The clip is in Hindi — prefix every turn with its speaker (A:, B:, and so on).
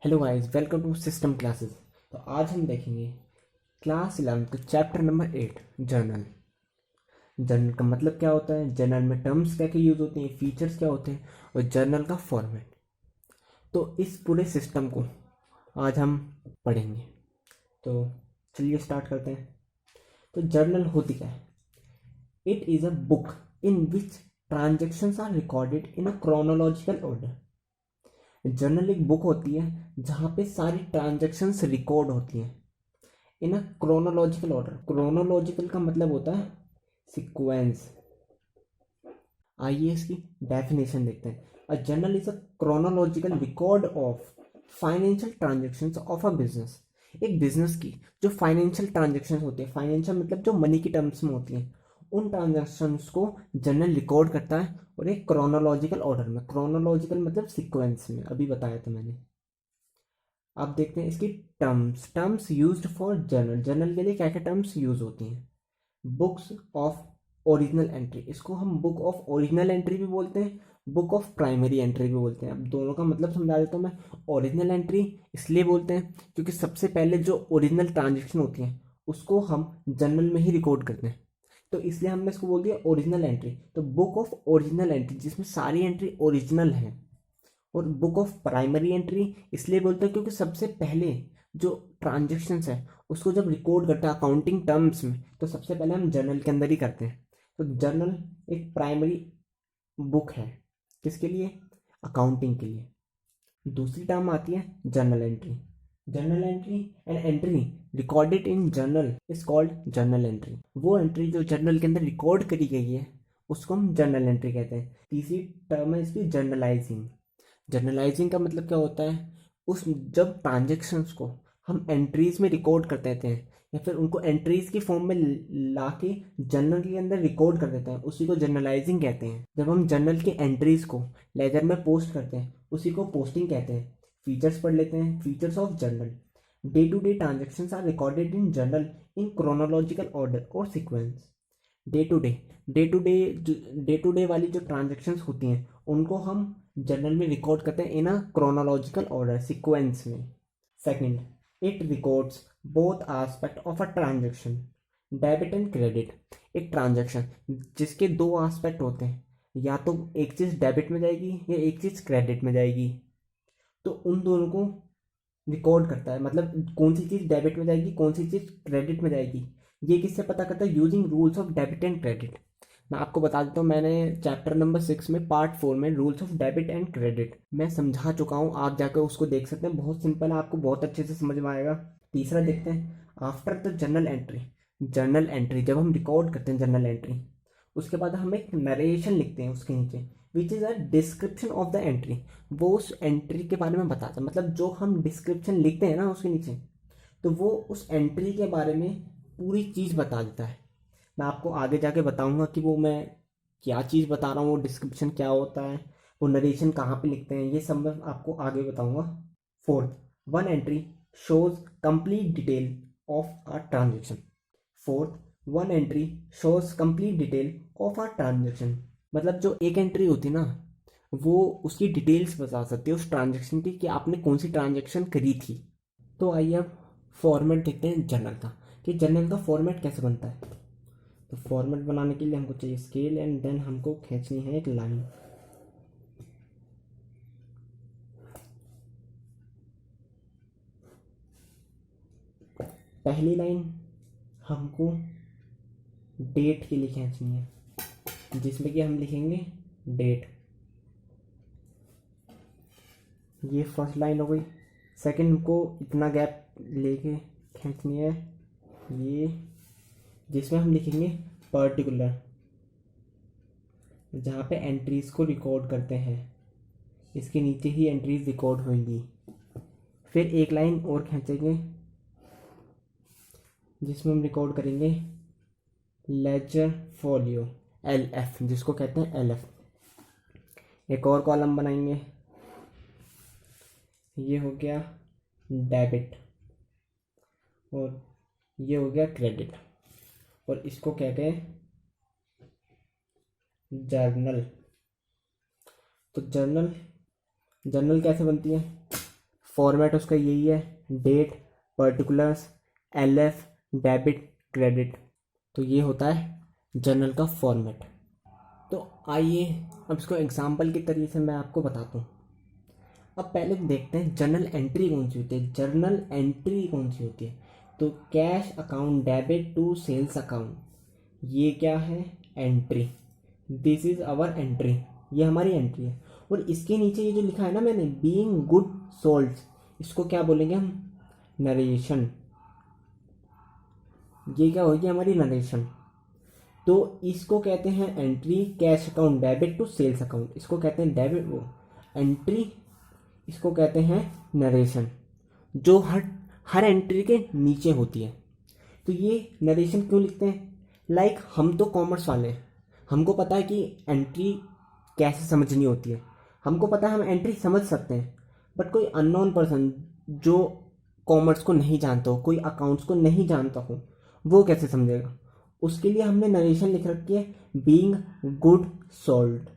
A: Hello guys, welcome to system classes. तो आज हम देखेंगे क्लास 11 का चैप्टर नंबर 8 जर्नल। जर्नल का मतलब क्या होता है, जर्नल में टर्म्स क्या क्या यूज होते हैं, फीचर्स क्या होते हैं और जर्नल का फॉर्मेट। तो इस पूरे सिस्टम को आज हम पढ़ेंगे। तो चलिए स्टार्ट करते हैं। तो जर्नल होती क्या है? It is a book in which transactions are recorded in a chronological order. Journal एक बुक होती है जहाँ पे सारी ट्रांजेक्शन्स रिकॉर्ड होती हैं in a chronological order. Chronological का मतलब होता है सीक्वेंस। आइए इसकी डेफिनेशन देखते हैं। A journal is a chronological record of financial transactions of a business. एक बिजनेस की जो फाइनेंशियल ट्रांजेक्शन होती है, फाइनेंशियल मतलब जो मनी की टर्म्स में होती हैं, उन ट्रांजेक्शन्स को जर्नल रिकॉर्ड करता है और एक क्रोनोलॉजिकल ऑर्डर में। क्रोनोलॉजिकल मतलब सीक्वेंस में, अभी बताया था मैंने। अब देखते हैं इसकी terms used for journal. Journal के लिए क्या क्या टर्म्स यूज होती हैं? बुक्स ऑफ ओरिजिनल एंट्री, इसको हम बुक ऑफ ओरिजिनल एंट्री भी बोलते हैं, बुक ऑफ प्राइमरी एंट्री भी बोलते हैं। अब दोनों का मतलब समझा देता हूँ मैं। ओरिजिनल एंट्री इसलिए बोलते हैं क्योंकि सबसे पहले जो ओरिजिनल ट्रांजेक्शन होती है उसको हम जर्नल में ही रिकॉर्ड करते हैं, तो इसलिए हमने इसको बोल दिया ओरिजिनल एंट्री। तो बुक ऑफ ओरिजिनल एंट्री जिसमें सारी एंट्री ओरिजिनल है। और बुक ऑफ प्राइमरी एंट्री इसलिए बोलते हैं क्योंकि सबसे पहले जो ट्रांजेक्शन्स है उसको जब रिकॉर्ड करते हैं अकाउंटिंग टर्म्स में, तो सबसे पहले हम जर्नल के अंदर ही करते हैं। तो जर्नल एक प्राइमरी बुक है, किसके लिए? अकाउंटिंग के लिए। दूसरी टर्म आती है journal entry. Journal entry and entry recorded in journal is called journal entry. वो एंट्री जो जर्नल के अंदर रिकॉर्ड करी गई है उसको हम जर्नल एंट्री कहते हैं। तीसरी टर्म है इसकी जर्नलाइजिंग। जर्नलाइजिंग का मतलब क्या होता है? उस जब ट्रांजेक्शन्स को हम एंट्रीज में रिकॉर्ड कर देते हैं या फिर उनको एंट्रीज की फॉर्म में ला के जर्नल के अंदर रिकॉर्ड कर देते हैं, उसी को जर्नलाइजिंग कहते हैं। जब हम जर्नल की एंट्रीज को लेजर में पोस्ट करते हैं उसी को पोस्टिंग कहते हैं। फीचर्स पढ़ लेते हैं। Features of journal: day to day transactions are recorded in journal in chronological order और sequence. Day to day, day to day वाली जो ट्रांजेक्शन्स होती हैं उनको हम जर्नल में रिकॉर्ड करते हैं in a chronological order, sequence में। Second, it records both aspect of a transaction, debit and credit. एक ट्रांजेक्शन जिसके दो एस्पेक्ट होते हैं, या तो एक चीज़ डेबिट में जाएगी या एक चीज़ क्रेडिट में जाएगी, तो उन दोनों को रिकॉर्ड करता है। मतलब कौन सी चीज़ डेबिट में जाएगी, कौन सी चीज़ क्रेडिट में जाएगी, ये किससे पता करता है? Using rules of debit and credit. मैं आपको बता देता हूँ, मैंने चैप्टर नंबर 6 में पार्ट 4 में rules of debit and credit मैं समझा चुका हूँ, आप जाकर उसको देख सकते हैं। बहुत सिंपल है, आपको बहुत अच्छे से समझ में आएगा। तीसरा देखते हैं, after the journal entry. Journal entry जब हम रिकॉर्ड करते हैं जर्नल एंट्री, उसके बाद हम एक नरेशन लिखते हैं उसके नीचे, which is a description of the entry. वो उस एंट्री के बारे में बताता है। मतलब जो हम डिस्क्रिप्शन लिखते हैं ना उसके नीचे, तो वो उस एंट्री के बारे में पूरी चीज़ बता देता है। मैं आपको आगे जाके बताऊंगा कि वो मैं क्या चीज़ बता रहा हूँ, वो डिस्क्रिप्शन क्या होता है, वो नरेशन कहाँ पे लिखते हैं, ये सब मैं आपको आगे बताऊंगा। Fourth, one entry shows complete detail of a transaction. Fourth, one entry shows complete detail of a transaction. मतलब जो एक एंट्री होती है ना, वो उसकी डिटेल्स बता सकती है उस ट्रांजेक्शन की कि आपने कौन सी ट्रांजेक्शन करी थी। तो आइए अब फॉर्मेट देखते हैं जर्नल का, कि जर्नल का फॉर्मेट कैसे बनता है। तो फॉर्मेट बनाने के लिए हमको चाहिए स्केल एंड देन हमको खींचनी है एक लाइन। पहली लाइन हमको डेट के लिए खींचनी है, जिसमें कि हम लिखेंगे डेट। ये फर्स्ट लाइन हो गई। सेकंड हमको इतना गैप लेके खींचनी है ये, जिसमें हम लिखेंगे पर्टिकुलर, जहाँ पे एंट्रीज को रिकॉर्ड करते हैं इसके नीचे ही एंट्रीज रिकॉर्ड होंगी। फिर एक लाइन और खींचेंगे जिसमें हम रिकॉर्ड करेंगे लेजर फोलियो, एल एफ, जिसको कहते हैं एल एफ। एक और कॉलम बनाएंगे, ये हो गया डेबिट और ये हो गया क्रेडिट, और इसको कहते हैं जर्नल। तो जर्नल जर्नल कैसे बनती है? फॉर्मेट उसका यही है, date, particulars, LF, debit, credit. तो ये होता है जर्नल का फॉर्मेट। तो आइए अब इसको एग्जाम्पल के तरीके से मैं आपको बताता हूँ। अब पहले देखते हैं जर्नल एंट्री कौन सी होती है। जर्नल एंट्री कौन सी होती है, तो cash account debit to sales account, ये क्या है, entry. This is our entry, ये हमारी एंट्री है। और इसके नीचे ये जो लिखा है ना मैंने, बीइंग गुड सोल्ड, इसको क्या बोलेंगे हम, नरेशन। ये क्या होगी, हमारी नरेशन। तो इसको कहते हैं entry. Cash account debit to sales account, इसको कहते हैं डेबिट वो एंट्री, इसको कहते हैं नरेशन, जो हर हर एंट्री के नीचे होती है। तो ये नरेशन क्यों लिखते हैं, लाइक हम तो कॉमर्स वाले हैं, हमको पता है कि एंट्री कैसे समझनी होती है, हमको पता है हम एंट्री समझ सकते हैं। बट कोई अननोन पर्सन जो कॉमर्स को नहीं जानता हो, कोई अकाउंट्स को नहीं जानता हो, वो कैसे समझेगा। उसके लिए हमने नरेशन लिख रखी है, बीइंग गुड सोल्ड।